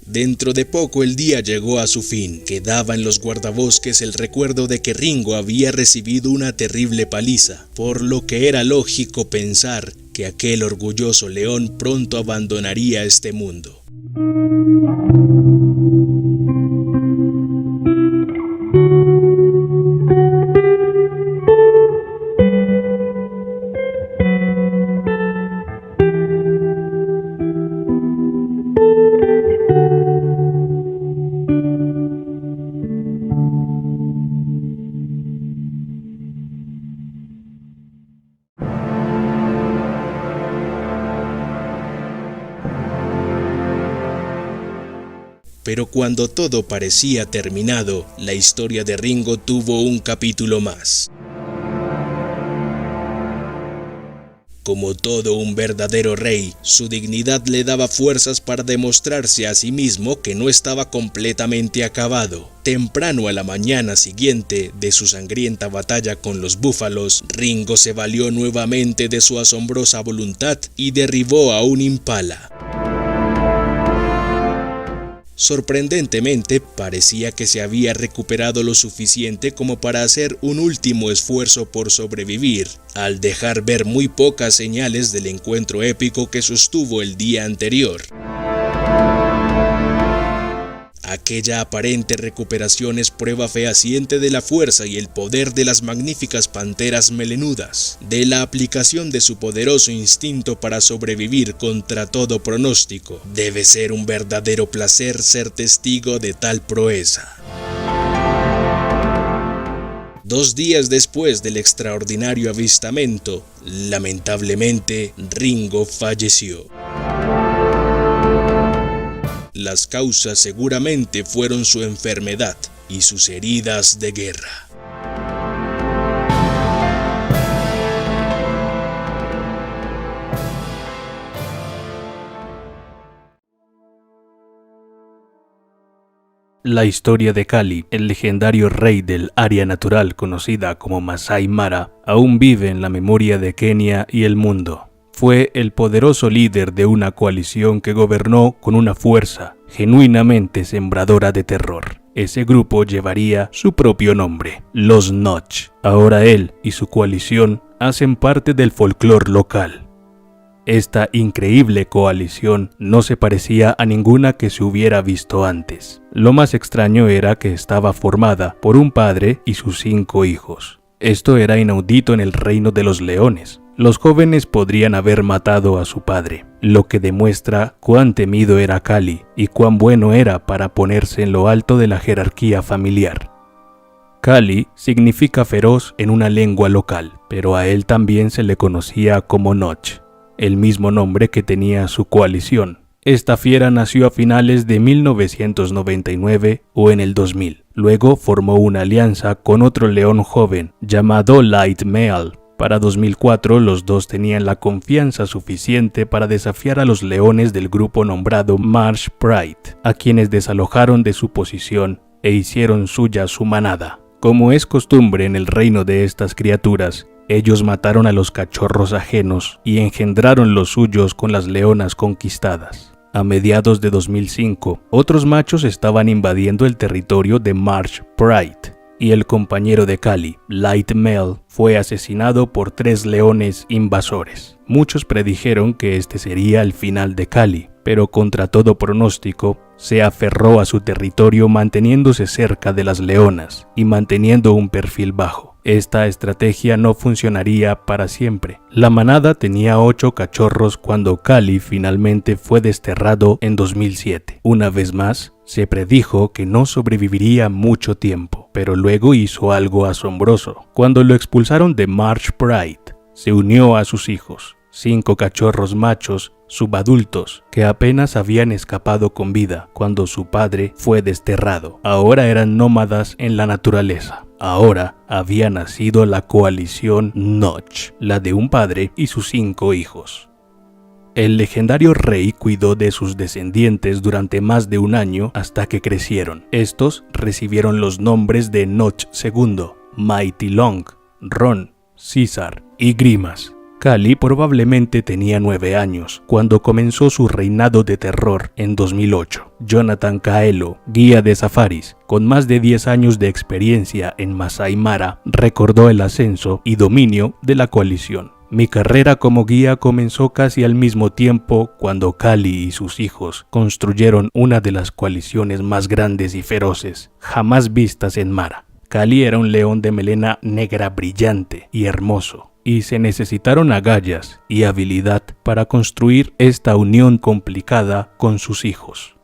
Dentro de poco el día llegó a su fin. Quedaba en los guardabosques el recuerdo de que Ringo había recibido una terrible paliza, por lo que era lógico pensar que aquel orgulloso león pronto abandonaría este mundo. Pero cuando todo parecía terminado, la historia de Ringo tuvo un capítulo más. Como todo un verdadero rey, su dignidad le daba fuerzas para demostrarse a sí mismo que no estaba completamente acabado. Temprano a la mañana siguiente de su sangrienta batalla con los búfalos, Ringo se valió nuevamente de su asombrosa voluntad y derribó a un impala. Sorprendentemente, parecía que se había recuperado lo suficiente como para hacer un último esfuerzo por sobrevivir, al dejar ver muy pocas señales del encuentro épico que sostuvo el día anterior. Aquella aparente recuperación es prueba fehaciente de la fuerza y el poder de las magníficas panteras melenudas, de la aplicación de su poderoso instinto para sobrevivir contra todo pronóstico. Debe ser un verdadero placer ser testigo de tal proeza. 2 días después del extraordinario avistamiento, lamentablemente, Ringo falleció. Las causas seguramente fueron su enfermedad y sus heridas de guerra. La historia de Kali, el legendario rey del área natural conocida como Masai Mara, aún vive en la memoria de Kenia y el mundo. Fue el poderoso líder de una coalición que gobernó con una fuerza genuinamente sembradora de terror. Ese grupo llevaría su propio nombre, los Noch. Ahora él y su coalición hacen parte del folclore local. Esta increíble coalición no se parecía a ninguna que se hubiera visto antes. Lo más extraño era que estaba formada por un padre y sus 5 hijos. Esto era inaudito en el reino de los leones. Los jóvenes podrían haber matado a su padre, lo que demuestra cuán temido era Kali y cuán bueno era para ponerse en lo alto de la jerarquía familiar. Kali significa feroz en una lengua local, pero a él también se le conocía como Noch, el mismo nombre que tenía su coalición. Esta fiera nació a finales de 1999 o en el 2000. Luego formó una alianza con otro león joven llamado Light Meal. Para 2004, los dos tenían la confianza suficiente para desafiar a los leones del grupo nombrado Marsh Pride, a quienes desalojaron de su posición e hicieron suya su manada. Como es costumbre en el reino de estas criaturas, ellos mataron a los cachorros ajenos y engendraron los suyos con las leonas conquistadas. A mediados de 2005, otros machos estaban invadiendo el territorio de Marsh Pride, y el compañero de Kali, Light Meal, fue asesinado por 3 leones invasores. Muchos predijeron que este sería el final de Kali, pero contra todo pronóstico, se aferró a su territorio manteniéndose cerca de las leonas y manteniendo un perfil bajo. Esta estrategia no funcionaría para siempre. La manada tenía 8 cachorros cuando Kali finalmente fue desterrado en 2007. Una vez más, se predijo que no sobreviviría mucho tiempo, pero luego hizo algo asombroso. Cuando lo expulsaron de Marsh Pride, se unió a sus hijos, 5 cachorros machos subadultos que apenas habían escapado con vida cuando su padre fue desterrado. Ahora eran nómadas en la naturaleza. Ahora había nacido la coalición Noch, la de un padre y sus 5 hijos. El legendario rey cuidó de sus descendientes durante más de un año hasta que crecieron. Estos recibieron los nombres de Noch II, Mighty Long, Ron, César y Grimas. Kali probablemente tenía 9 años cuando comenzó su reinado de terror en 2008. Jonathan Kaelo, guía de safaris, con más de 10 años de experiencia en Masai Mara, recordó el ascenso y dominio de la coalición. Mi carrera como guía comenzó casi al mismo tiempo cuando Kali y sus hijos construyeron una de las coaliciones más grandes y feroces jamás vistas en Mara. Kali era un león de melena negra brillante y hermoso, y se necesitaron agallas y habilidad para construir esta unión complicada con sus hijos.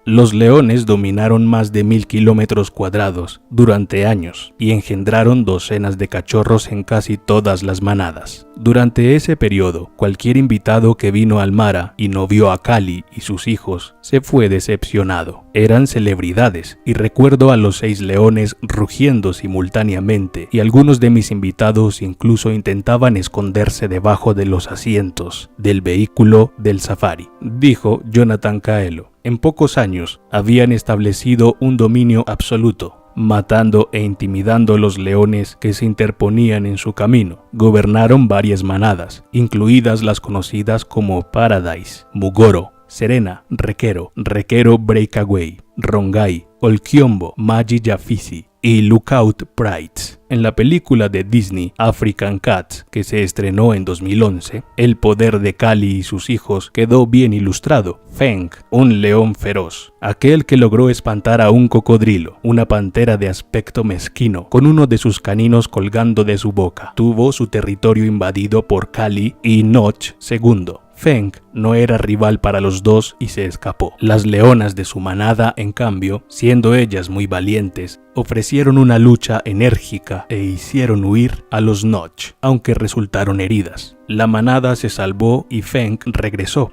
Los leones dominaron más de 1000 kilómetros cuadrados durante años y engendraron docenas de cachorros en casi todas las manadas. Durante ese periodo, cualquier invitado que vino al Mara y no vio a Cali y sus hijos se fue decepcionado. Eran celebridades y recuerdo a los 6 leones rugiendo simultáneamente y algunos de mis invitados incluso intentaban esconderse debajo de los asientos del vehículo del safari, dijo Jonathan Kaelo. En pocos años habían establecido un dominio absoluto, matando e intimidando a los leones que se interponían en su camino. Gobernaron varias manadas, incluidas las conocidas como Paradise, Mugoro, Serena, Requero, Requero Breakaway, Rongai, Olquiombo, Magi Yafisi y Lookout Prides. En la película de Disney African Cats, que se estrenó en 2011, el poder de Cali y sus hijos quedó bien ilustrado. Feng, un león feroz, aquel que logró espantar a un cocodrilo, una pantera de aspecto mezquino, con uno de sus caninos colgando de su boca, tuvo su territorio invadido por Cali y Notch II. Feng no era rival para los dos y se escapó. Las leonas de su manada, en cambio, siendo ellas muy valientes, ofrecieron una lucha enérgica e hicieron huir a los Notch, aunque resultaron heridas. La manada se salvó y Feng regresó.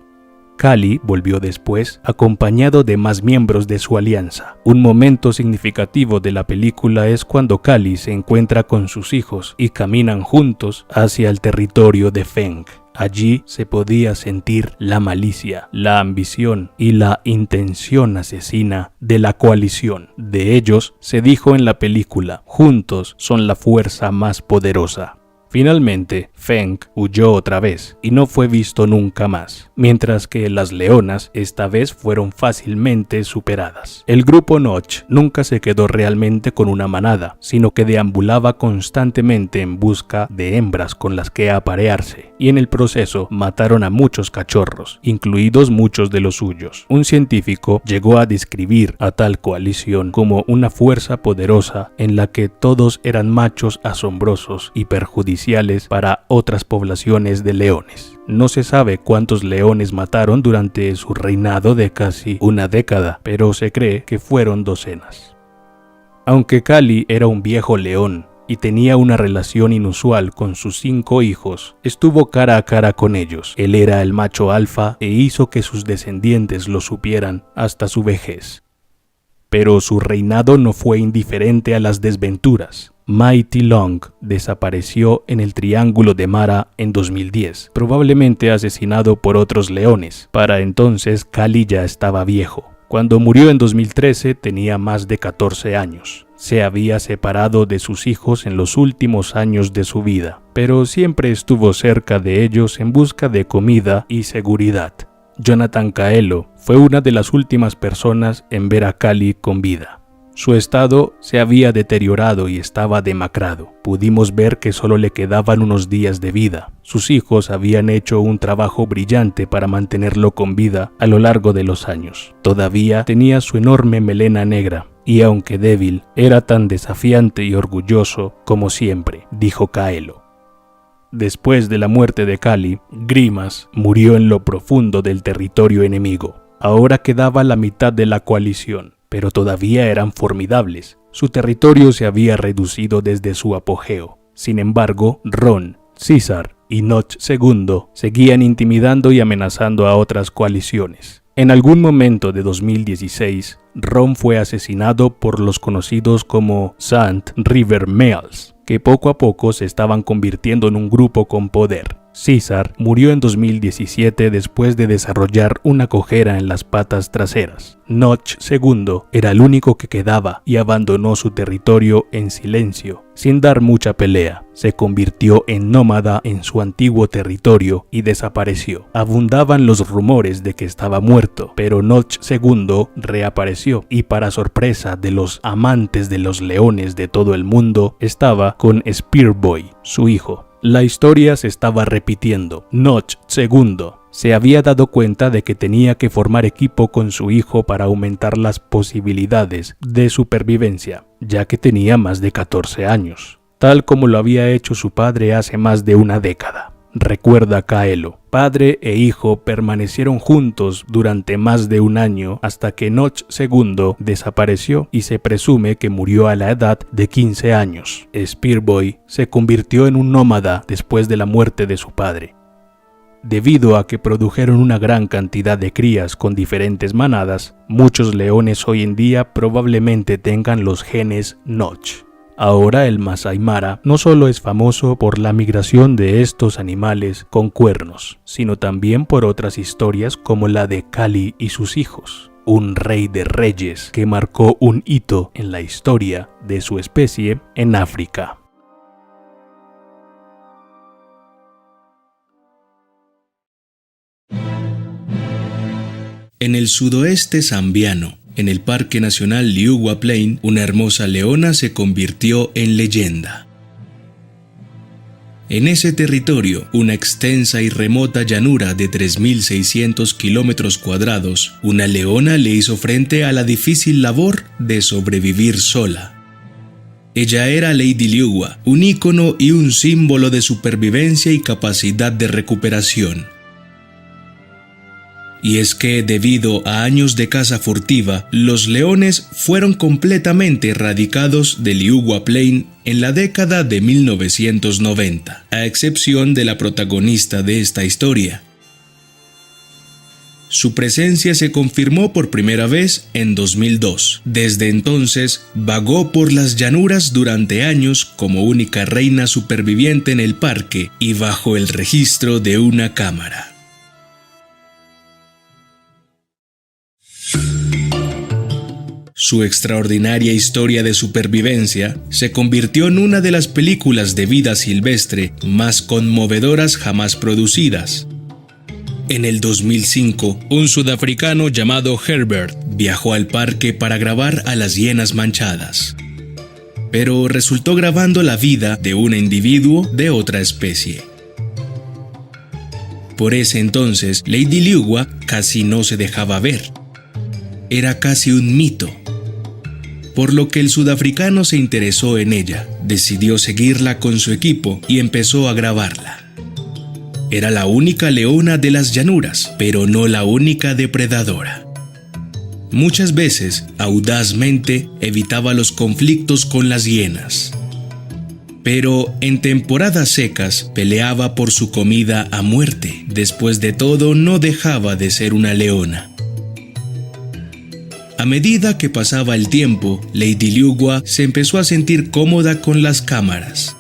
Cali volvió después, acompañado de más miembros de su alianza. Un momento significativo de la película es cuando Cali se encuentra con sus hijos y caminan juntos hacia el territorio de Feng. Allí se podía sentir la malicia, la ambición y la intención asesina de la coalición. De ellos se dijo en la película, juntos son la fuerza más poderosa. Finalmente, Feng huyó otra vez y no fue visto nunca más, mientras que las leonas esta vez fueron fácilmente superadas. El grupo Notch nunca se quedó realmente con una manada, sino que deambulaba constantemente en busca de hembras con las que aparearse, y en el proceso mataron a muchos cachorros, incluidos muchos de los suyos. Un científico llegó a describir a tal coalición como una fuerza poderosa en la que todos eran machos asombrosos y perjudiciales para otras poblaciones de leones. No se sabe cuántos leones mataron durante su reinado de casi una década, pero se cree que fueron docenas. Aunque Cali era un viejo león y tenía una relación inusual con sus 5 hijos, estuvo cara a cara con ellos. Él era el macho alfa e hizo que sus descendientes lo supieran hasta su vejez. Pero su reinado no fue indiferente a las desventuras. Mighty Long desapareció en el Triángulo de Mara en 2010, probablemente asesinado por otros leones. Para entonces Cali ya estaba viejo. Cuando murió en 2013 tenía más de 14 años. Se había separado de sus hijos en los últimos años de su vida, pero siempre estuvo cerca de ellos en busca de comida y seguridad. Jonathan Kaelo fue una de las últimas personas en ver a Cali con vida. Su estado se había deteriorado y estaba demacrado. Pudimos ver que solo le quedaban unos días de vida. Sus hijos habían hecho un trabajo brillante para mantenerlo con vida a lo largo de los años. Todavía tenía su enorme melena negra y, aunque débil, era tan desafiante y orgulloso como siempre, dijo Kaelo. Después de la muerte de Cali, Grimas murió en lo profundo del territorio enemigo. Ahora quedaba la mitad de la coalición, pero todavía eran formidables. Su territorio se había reducido desde su apogeo. Sin embargo, Ron, César y Notch II seguían intimidando y amenazando a otras coaliciones. En algún momento de 2016, Ron fue asesinado por los conocidos como Sand River Males, que poco a poco se estaban convirtiendo en un grupo con poder. César murió en 2017 después de desarrollar una cojera en las patas traseras. Notch II era el único que quedaba y abandonó su territorio en silencio, sin dar mucha pelea. Se convirtió en nómada en su antiguo territorio y desapareció. Abundaban los rumores de que estaba muerto, pero Notch II reapareció y, para sorpresa de los amantes de los leones de todo el mundo, estaba con Spearboy, su hijo. La historia se estaba repitiendo. Notch II se había dado cuenta de que tenía que formar equipo con su hijo para aumentar las posibilidades de supervivencia, ya que tenía más de 14 años, tal como lo había hecho su padre hace más de una década. recuerda Kaelo. Padre e hijo permanecieron juntos durante más de un año hasta que Noch II desapareció y se presume que murió a la edad de 15 años. Spearboy se convirtió en un nómada después de la muerte de su padre. Debido a que produjeron una gran cantidad de crías con diferentes manadas, muchos leones hoy en día probablemente tengan los genes Noch. Ahora el Masai Mara no solo es famoso por la migración de estos animales con cuernos, sino también por otras historias como la de Kali y sus hijos, un rey de reyes que marcó un hito en la historia de su especie en África. En el sudoeste zambiano, en el Parque Nacional Liuwa Plain, una hermosa leona se convirtió en leyenda. En ese territorio, una extensa y remota llanura de 3.600 kilómetros cuadrados, una leona le hizo frente a la difícil labor de sobrevivir sola. Ella era Lady Liuwa, un ícono y un símbolo de supervivencia y capacidad de recuperación. Y es que, debido a años de caza furtiva, los leones fueron completamente erradicados de Liuwa Plain en la década de 1990, a excepción de la protagonista de esta historia. Su presencia se confirmó por primera vez en 2002. Desde entonces, vagó por las llanuras durante años como única reina superviviente en el parque y bajo el registro de una cámara. Su extraordinaria historia de supervivencia se convirtió en una de las películas de vida silvestre más conmovedoras jamás producidas. En el 2005, un sudafricano llamado Herbert viajó al parque para grabar a las hienas manchadas, pero resultó grabando la vida de un individuo de otra especie. Por ese entonces, Lady Liuwa casi no se dejaba ver. Era casi un mito. Por lo que el sudafricano se interesó en ella, decidió seguirla con su equipo y empezó a grabarla. Era la única leona de las llanuras, pero no la única depredadora. Muchas veces, audazmente, evitaba los conflictos con las hienas. Pero en temporadas secas peleaba por su comida a muerte. Después de todo, no dejaba de ser una leona. A medida que pasaba el tiempo, Lady Liuwa se empezó a sentir cómoda con las cámaras.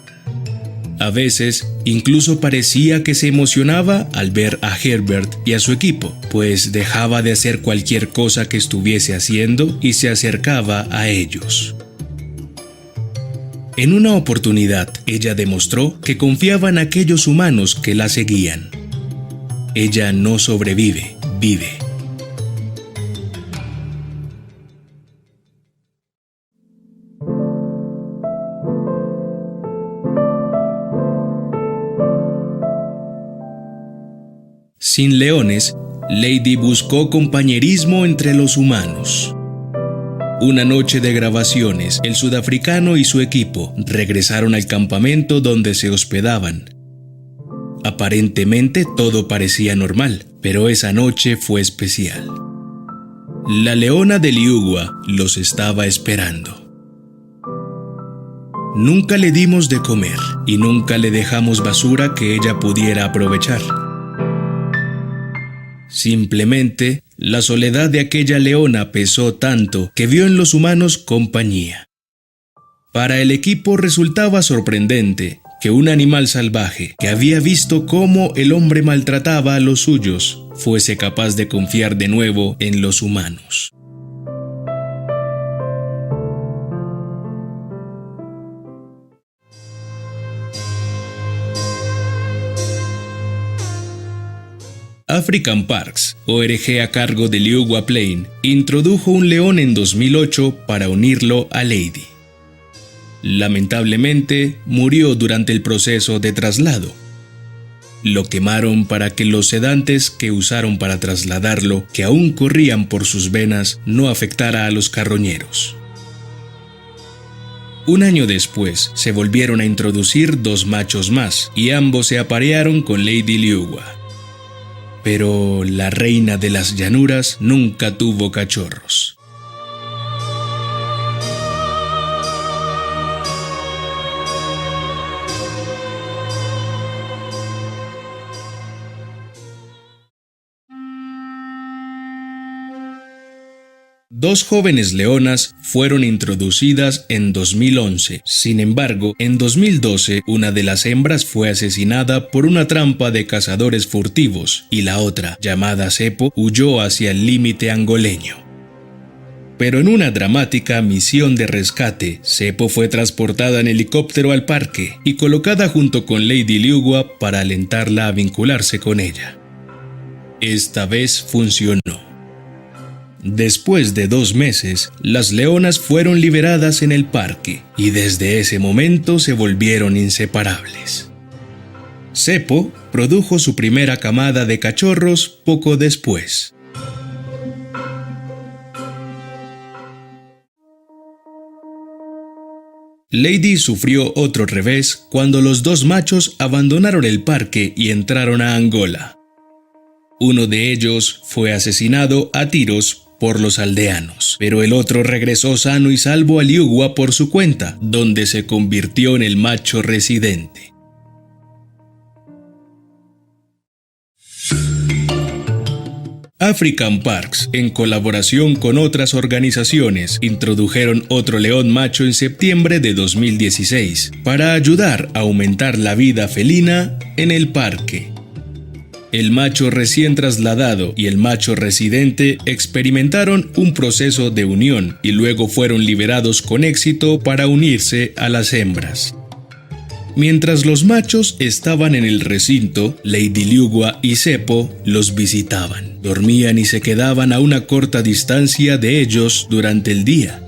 A veces, incluso parecía que se emocionaba al ver a Herbert y a su equipo, pues dejaba de hacer cualquier cosa que estuviese haciendo y se acercaba a ellos. En una oportunidad, ella demostró que confiaba en aquellos humanos que la seguían. Ella no sobrevive, vive. Sin leones, Lady buscó compañerismo entre los humanos. Una noche de grabaciones, el sudafricano y su equipo regresaron al campamento donde se hospedaban. Aparentemente todo parecía normal, pero esa noche fue especial. La leona de Liuwa los estaba esperando. Nunca le dimos de comer y nunca le dejamos basura que ella pudiera aprovechar. Simplemente, la soledad de aquella leona pesó tanto que vio en los humanos compañía. Para el equipo resultaba sorprendente que un animal salvaje que había visto cómo el hombre maltrataba a los suyos fuese capaz de confiar de nuevo en los humanos. African Parks, ONG a cargo de Liuwa Plain, introdujo un león en 2008 para unirlo a Lady. Lamentablemente, murió durante el proceso de traslado. Lo quemaron para que los sedantes que usaron para trasladarlo, que aún corrían por sus venas, no afectara a los carroñeros. Un año después, se volvieron a introducir 2 machos más, y ambos se aparearon con Lady Liuwa. Pero la reina de las llanuras nunca tuvo cachorros. Dos jóvenes leonas fueron introducidas en 2011. Sin embargo, en 2012, una de las hembras fue asesinada por una trampa de cazadores furtivos y la otra, llamada Cepo, huyó hacia el límite angoleño. Pero en una dramática misión de rescate, Cepo fue transportada en helicóptero al parque y colocada junto con Lady Liuwa para alentarla a vincularse con ella. Esta vez funcionó. Después de 2 meses, las leonas fueron liberadas en el parque y desde ese momento se volvieron inseparables. Cepo produjo su primera camada de cachorros poco después. Lady sufrió otro revés cuando los 2 machos abandonaron el parque y entraron a Angola. Uno de ellos fue asesinado a tiros por los aldeanos, pero el otro regresó sano y salvo a Liuwa por su cuenta, donde se convirtió en el macho residente. African Parks, en colaboración con otras organizaciones, introdujeron otro león macho en septiembre de 2016 para ayudar a aumentar la vida felina en el parque. El macho recién trasladado y el macho residente experimentaron un proceso de unión y luego fueron liberados con éxito para unirse a las hembras. Mientras los machos estaban en el recinto, Lady Liuwa y Cepo los visitaban. Dormían y se quedaban a una corta distancia de ellos durante el día.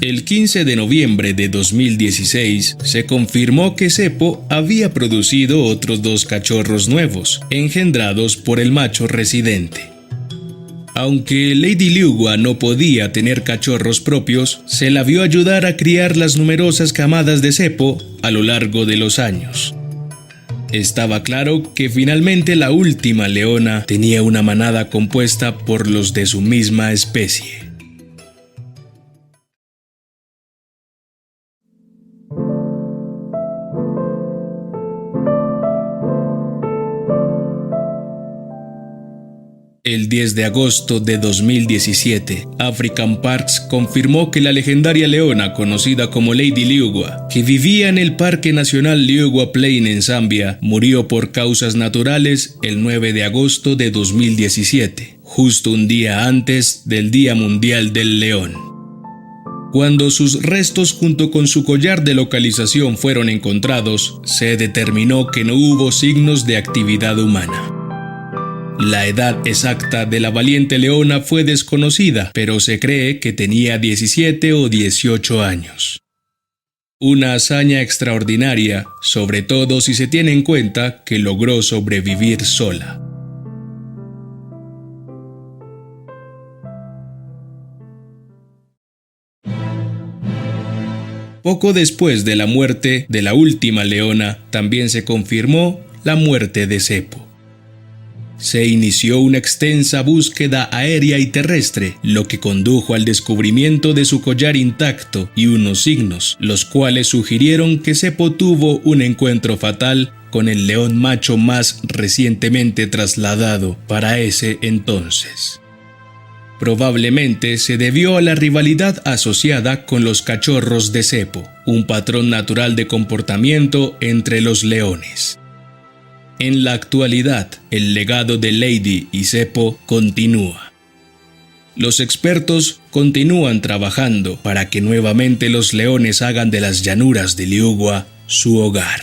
El 15 de noviembre de 2016 se confirmó que Cepo había producido otros 2 cachorros nuevos, engendrados por el macho residente. Aunque Lady Liuwa no podía tener cachorros propios, se la vio ayudar a criar las numerosas camadas de Cepo a lo largo de los años. Estaba claro que finalmente la última leona tenía una manada compuesta por los de su misma especie. El 10 de agosto de 2017, African Parks confirmó que la legendaria leona conocida como Lady Liuwa, que vivía en el Parque Nacional Liuwa Plain en Zambia, murió por causas naturales el 9 de agosto de 2017, justo un día antes del Día Mundial del León. Cuando sus restos junto con su collar de localización fueron encontrados, se determinó que no hubo signos de actividad humana. La edad exacta de la valiente leona fue desconocida, pero se cree que tenía 17 o 18 años. Una hazaña extraordinaria, sobre todo si se tiene en cuenta que logró sobrevivir sola. Poco después de la muerte de la última leona, también se confirmó la muerte de Cepo. Se inició una extensa búsqueda aérea y terrestre, lo que condujo al descubrimiento de su collar intacto y unos signos, los cuales sugirieron que Cepo tuvo un encuentro fatal con el león macho más recientemente trasladado para ese entonces. Probablemente se debió a la rivalidad asociada con los cachorros de Cepo, un patrón natural de comportamiento entre los leones. En la actualidad, el legado de Lady y Cepo continúa. Los expertos continúan trabajando para que nuevamente los leones hagan de las llanuras de Liuwa su hogar.